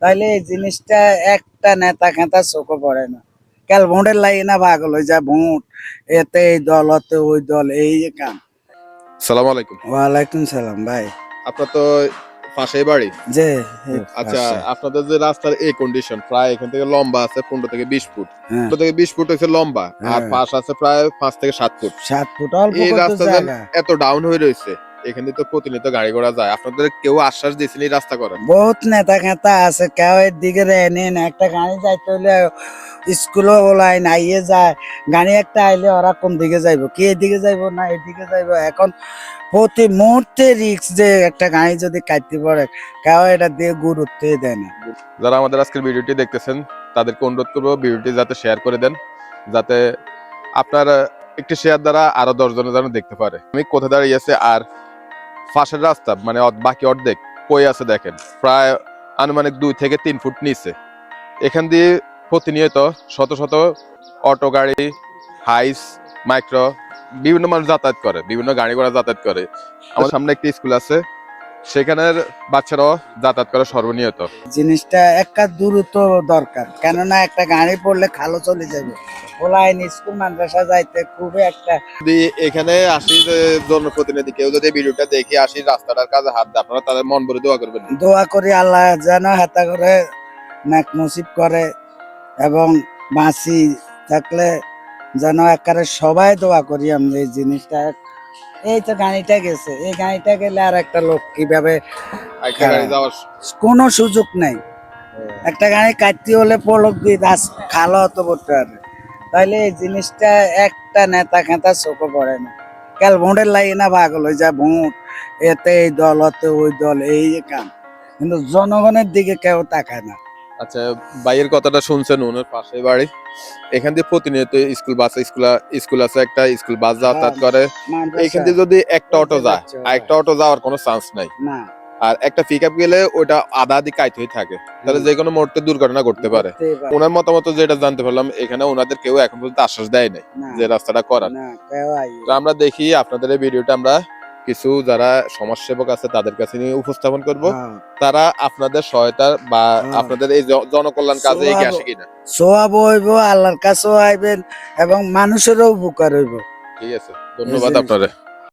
তাইলে এই জিনিসটা একটা নেতা খেতা চোখে পড়ে না। কাল ভোটের লাগে না পাগল হয়ে যায়, ভোট এতে এই দল অতে ওই দল, এই যে কাম। সালাম আলাইকুম। ওয়ালাইকুম সালাম ভাই। আপনার তো পাশেই বাড়ি। যে আচ্ছা, আপনাদের যে রাস্তার এই কন্ডিশন, প্রায় এখান থেকে লম্বা আছে 15 থেকে 20 ফুট, হ্যাঁ 15 থেকে 20 ফুট হচ্ছে লম্বা, আর হ্যাঁ। পাশ আছে প্রায় 5 থেকে 7 ফুট। 7 ফুট অল্প এই কত রাস্তা জায়গা। এত ডাউন হয়ে রয়েছে, এখানে তো প্রতিনিয়ত গাড়ি ঘোড়া যায়। আপনাদের কেউ আশ্বাস দিয়েছেন এই রাস্তা করেন? বহুত নেতা খেতা আছে, কেউ এর দিকে রেনে না। একটা গাড়ি যাইতে হইলে স্কুলও ওলাই নাইয়ে যায়, গাড়ি একটা আইলে ওরা কোন দিকে যাইবো, কি এদিকে যাইবো না এদিকে যাইবো। এখন প্রতি মুহূর্তে রিক্স, যে একটা গাড়ি যদি কাটতে পড়ে কেউ এটা দিয়ে গুরুত্বই দেয় না। যারা আমাদের আজকের ভিডিওটি দেখতেছেন তাদেরকে অনুরোধ করবো ভিডিওটি যাতে শেয়ার করে দেন, যাতে আপনার একটি শেয়ার দ্বারা আরো 10 জনের যেন দেখতে পারে আমি কোথায় দাঁড়িয়ে আছে। আর পাশের রাস্তা মানে বাকি অর্ধেক কই আছে দেখেন, প্রায় আনুমানিক 2 থেকে 3 ফুট নিচে। এখান দিয়ে প্রতিনিয়ত শত শত অটো গাড়ি, হাইস, মাইক্রো, বিভিন্ন মানুষ যাতায়াত করে, বিভিন্ন গাড়ি ঘোড়া যাতায়াত করে। আমাদের সামনে একটি স্কুল আছে, সেখানের বাচ্চারাও যাতায়াত করে সর্বনিয়ত। জিনিসটা একটা দ্রুত দরকার, কেননা একটা গাড়ি পড়লে খালো চলে যাবে। ওলাইন স্কুল মাদ্রাসা যাইতে খুবই একটা। যদি এখানে আসি যে জনপ্রতিনিধি কেউ যদি ভিডিওটা দেখে আসি রাস্তাটার কাজে হাত দেয়, আপনারা তাদের মন ভরে দোয়া করবেন। দোয়া করি আল্লাহ যেন হাতা করে নাক নসিব করে, এবং বাঁচি থাকলে যেন একারে সবাই দোয়া করি আমরা এই জিনিসটা। এই তো গাড়িটা গেছে, এই গাড়িটা গেলে আর একটা লোক কিভাবে, একটা গাড়ি যাওয়ার কোনো সুযোগ নাই। একটা গাড়ি কাটতে হলে পলক দিয়ে খালো অত পড়তে পারে। তাইলে এই জিনিসটা একটা নেতা খেতা চোখে পড়ে না। কাল ভোটের লাগে না পাগল হয়ে যায়, ভোট এতে এই দল অতে ওই দল, এই যে কাম। কিন্তু জনগণের দিকে কেউ তাকায় না। আচ্ছা, ভাইয়ের কথাটা শুনছেন, ওনার পাশে বাড়ি। এখান দিয়ে প্রতিনিয়ত স্কুল বাস, স্কুল আছে, একটা স্কুল বাস যাতায়াত করে। এখান দিয়ে যদি একটা অটো যায়, আর একটা অটো যাওয়ার কোনো চান্স নাই, না। আর একটা পিক আপ গেলে ওটা আধা আধি কাইতে হয়ে থাকে, তাহলে যে কোনো মুহূর্তে দুর্ঘটনা ঘটতে পারে। ওনার মতামত যেটা জানতে পারলাম, এখানে ওনাদের কেউ এখন পর্যন্ত আশ্বাস দেয় নাই যে রাস্তাটা করার। তো আমরা দেখি আপনাদের এই ভিডিওটা আমরা কিছু যারা সমাজসেবক আছে তাদের কাছে নিয়ে উপস্থাপন করব, তারা আপনাদের সহায়তা বা আপনাদের এই জনকল্যাণ কাজে এগিয়ে আসে কিনা। সোয়াব হইব, আল্লাহর কাছেও আইবেন এবং মানুষেরও উপকার হইব। ঠিক আছে, ধন্যবাদ আপনাদের।